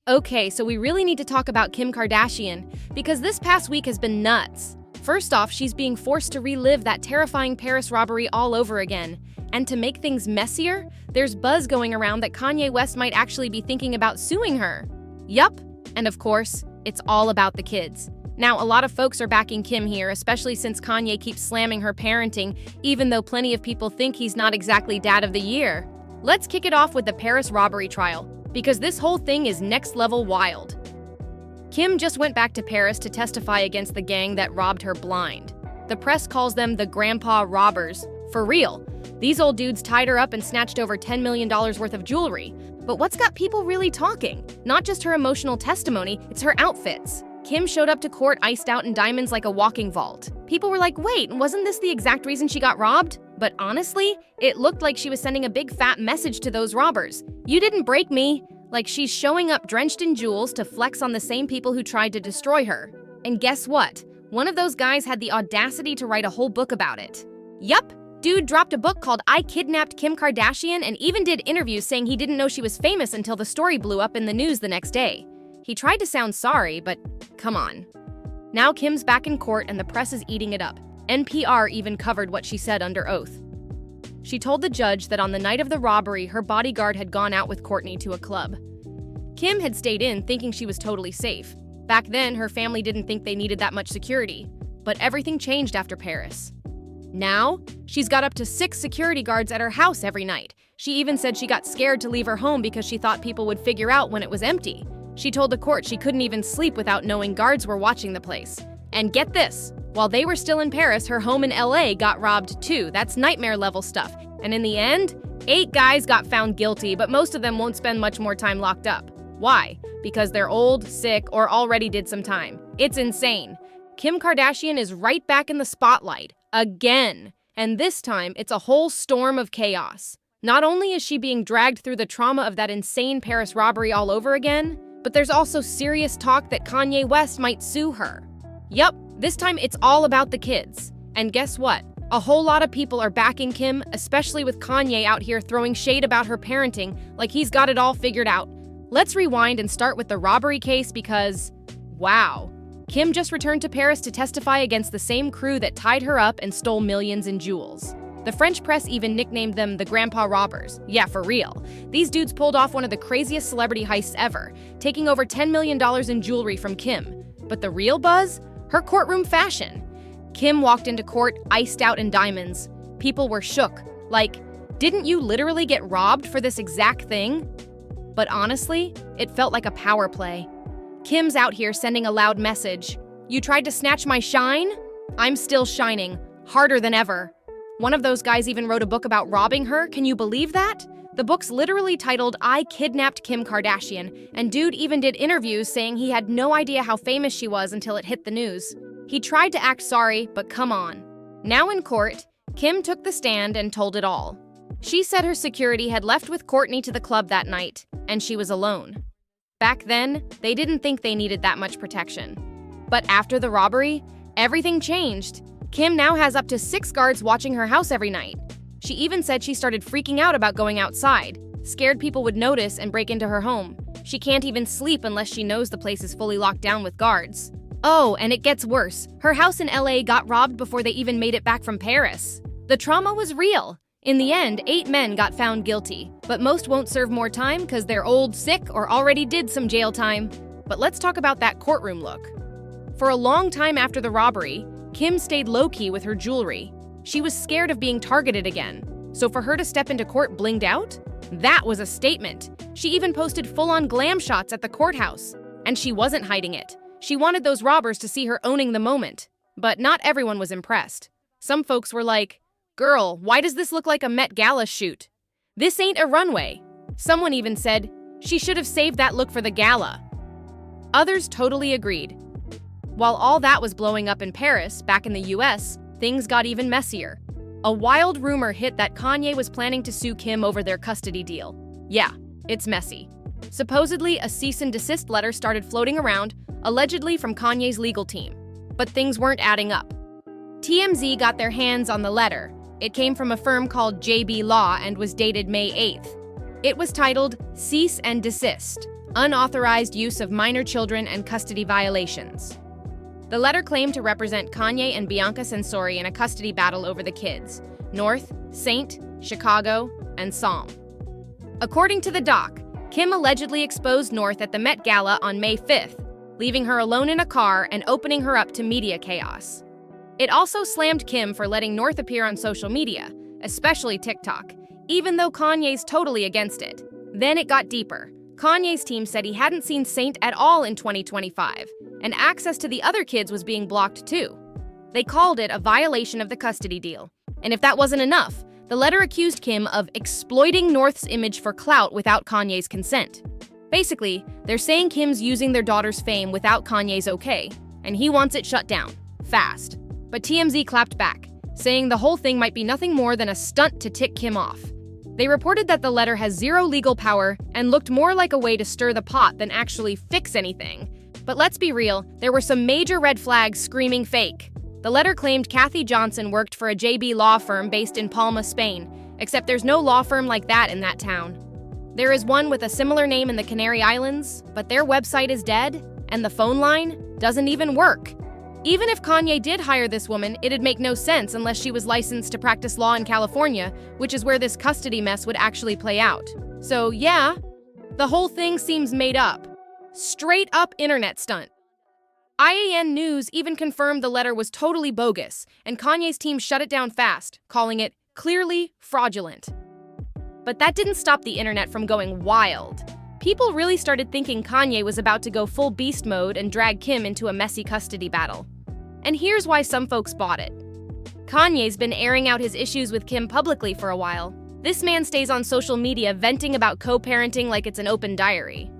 Okay, so we really need to talk about Kim Kardashian, because this past week has been nuts. First off, she's being forced to relive that terrifying Paris robbery all over again. And to make things messier, there's buzz going around that Kanye West might actually be thinking about suing her. Yup, and of course, it's all about the kids. Now, a lot of folks are backing Kim here, especially since Kanye keeps slamming her parenting, even though plenty of people think he's not exactly dad of the year. Let's kick it off with the Paris robbery trial, because this whole thing is next level wild. Kim just went back to Paris to testify against the gang that robbed her blind. The press calls them the grandpa robbers. For real, these old dudes tied her up and snatched over $10 million worth of jewelry. But what's got people really talking? Not just her emotional testimony, it's her outfits. Kim showed up to court iced out in diamonds like a walking vault. People were like, wait, wasn't this the exact reason she got robbed? But honestly, it looked like she was sending a big fat message to those robbers. You didn't break me. Like she's showing up drenched in jewels to flex on the same people who tried to destroy her. And guess what? One of those guys had the audacity to write a whole book about it. Yup, dude dropped a book called I Kidnapped Kim Kardashian and even did interviews saying he didn't know she was famous until the story blew up in the news the next day. He tried to sound sorry, but come on. Now Kim's back in court and the press is eating it up. NPR even covered what she said under oath. She told the judge that on the night of the robbery, her bodyguard had gone out with Kourtney to a club. Kim had stayed in thinking she was totally safe. Back then, her family didn't think they needed that much security. But everything changed after Paris. Now, she's got up to 6 security guards at her house every night. She even said she got scared to leave her home because she thought people would figure out when it was empty. She told the court she couldn't even sleep without knowing guards were watching the place. And get this, while they were still in Paris, her home in LA got robbed too. That's nightmare level stuff. And in the end, 8 guys got found guilty, but most of them won't spend much more time locked up. Why? Because they're old, sick, or already did some time. It's insane. Kim Kardashian is right back in the spotlight. Again. And this time, it's a whole storm of chaos. Not only is she being dragged through the trauma of that insane Paris robbery all over again, but there's also serious talk that Kanye West might sue her. Yup, this time it's all about the kids. And guess what? A whole lot of people are backing Kim, especially with Kanye out here throwing shade about her parenting like he's got it all figured out. Let's rewind and start with the robbery case because, wow. Kim just returned to Paris to testify against the same crew that tied her up and stole millions in jewels. The French press even nicknamed them the grandpa robbers. Yeah, for real. These dudes pulled off one of the craziest celebrity heists ever, taking over $10 million in jewelry from Kim. But the real buzz? Her courtroom fashion. Kim walked into court iced out in diamonds. People were shook. Like, didn't you literally get robbed for this exact thing? But honestly, it felt like a power play. Kim's out here sending a loud message. You tried to snatch my shine? I'm still shining, harder than ever. One of those guys even wrote a book about robbing her. Can you believe that? The book's literally titled I Kidnapped Kim Kardashian, and dude even did interviews saying he had no idea how famous she was until it hit the news. He tried to act sorry, but come on. Now in court, Kim took the stand and told it all. She said her security had left with Kourtney to the club that night, and she was alone. Back then, they didn't think they needed that much protection. But after the robbery, everything changed. Kim now has up to 6 guards watching her house every night. She even said she started freaking out about going outside, scared people would notice and break into her home. She can't even sleep unless she knows the place is fully locked down with guards. Oh, and it gets worse. Her house in LA got robbed before they even made it back from Paris. The trauma was real. In the end, 8 men got found guilty, but most won't serve more time because they're old, sick, or already did some jail time. But let's talk about that courtroom look. For a long time after the robbery, Kim stayed low-key with her jewelry. She was scared of being targeted again. So for her to step into court blinged out? That was a statement. She even posted full-on glam shots at the courthouse. And she wasn't hiding it. She wanted those robbers to see her owning the moment. But not everyone was impressed. Some folks were like, "Girl, why does this look like a Met Gala shoot? This ain't a runway." Someone even said, "She should have saved that look for the gala." Others totally agreed. While all that was blowing up in Paris, back in the US, things got even messier. A wild rumor hit that Kanye was planning to sue Kim over their custody deal. Yeah, it's messy. Supposedly, a cease and desist letter started floating around, allegedly from Kanye's legal team. But things weren't adding up. TMZ got their hands on the letter. It came from a firm called JB Law and was dated May 8th. It was titled Cease and Desist. unauthorized use of minor children and custody violations. The letter claimed to represent Kanye and Bianca Censori in a custody battle over the kids, North, Saint, Chicago, and Psalm. According to the doc, Kim allegedly exposed North at the Met Gala on May 5th, leaving her alone in a car and opening her up to media chaos. It also slammed Kim for letting North appear on social media, especially TikTok, even though Kanye's totally against it. Then it got deeper. Kanye's team said he hadn't seen Saint at all in 2025, and access to the other kids was being blocked too. They called it a violation of the custody deal. And if that wasn't enough, the letter accused Kim of exploiting North's image for clout without Kanye's consent. Basically, they're saying Kim's using their daughter's fame without Kanye's okay, and he wants it shut down, fast. But TMZ clapped back, saying the whole thing might be nothing more than a stunt to tick Kim off. They reported that the letter has zero legal power and looked more like a way to stir the pot than actually fix anything. But let's be real, there were some major red flags screaming fake. The letter claimed Kathy Johnson worked for a JB law firm based in Palma, Spain, except there's no law firm like that in that town. There is one with a similar name in the Canary Islands, but their website is dead, and the phone line doesn't even work. Even if Kanye did hire this woman, it'd make no sense unless she was licensed to practice law in California, which is where this custody mess would actually play out. So yeah, the whole thing seems made up. Straight up internet stunt. IAN News even confirmed the letter was totally bogus, and Kanye's team shut it down fast, calling it clearly fraudulent. But that didn't stop the internet from going wild. People really started thinking Kanye was about to go full beast mode and drag Kim into a messy custody battle. And here's why some folks bought it. Kanye's been airing out his issues with Kim publicly for a while. This man stays on social media venting about co-parenting like it's an open diary.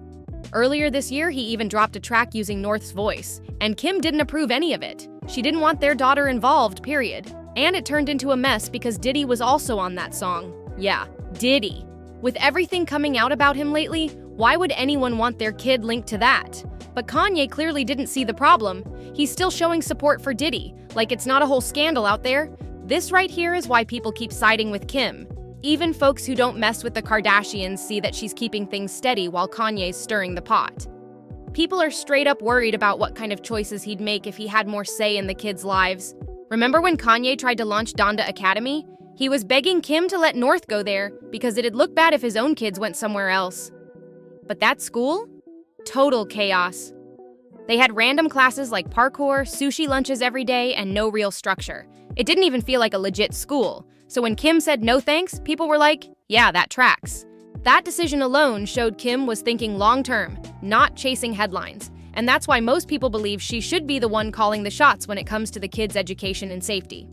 Earlier this year, he even dropped a track using North's voice, and Kim didn't approve any of it. She didn't want their daughter involved, period. And it turned into a mess because Diddy was also on that song. Yeah, Diddy. With everything coming out about him lately, why would anyone want their kid linked to that? But Kanye clearly didn't see the problem. He's still showing support for Diddy, like it's not a whole scandal out there. This right here is why people keep siding with Kim. Even folks who don't mess with the Kardashians see that she's keeping things steady while Kanye's stirring the pot. People are straight up worried about what kind of choices he'd make if he had more say in the kids' lives. Remember when Kanye tried to launch Donda Academy? He was begging Kim to let North go there because it'd look bad if his own kids went somewhere else. But that school? Total chaos. They had random classes like parkour, sushi lunches every day, and no real structure. It didn't even feel like a legit school. So when Kim said no thanks, people were like, yeah, that tracks. That decision alone showed Kim was thinking long-term, not chasing headlines. And that's why most people believe she should be the one calling the shots when it comes to the kids' education and safety.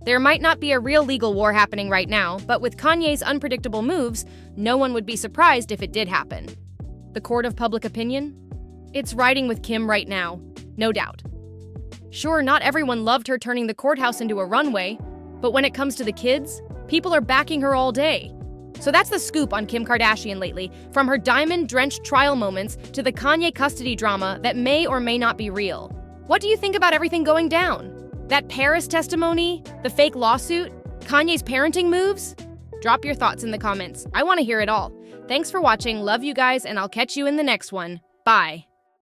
There might not be a real legal war happening right now, but with Kanye's unpredictable moves, no one would be surprised if it did happen. The court of public opinion? It's riding with Kim right now, no doubt. Sure, not everyone loved her turning the courthouse into a runway, but when it comes to the kids, people are backing her all day. So that's the scoop on Kim Kardashian lately, from her diamond-drenched trial moments to the Kanye custody drama that may or may not be real. What do you think about everything going down? That Paris testimony? The fake lawsuit? Kanye's parenting moves? Drop your thoughts in the comments. I want to hear it all. Thanks for watching, love you guys, and I'll catch you in the next one. Bye.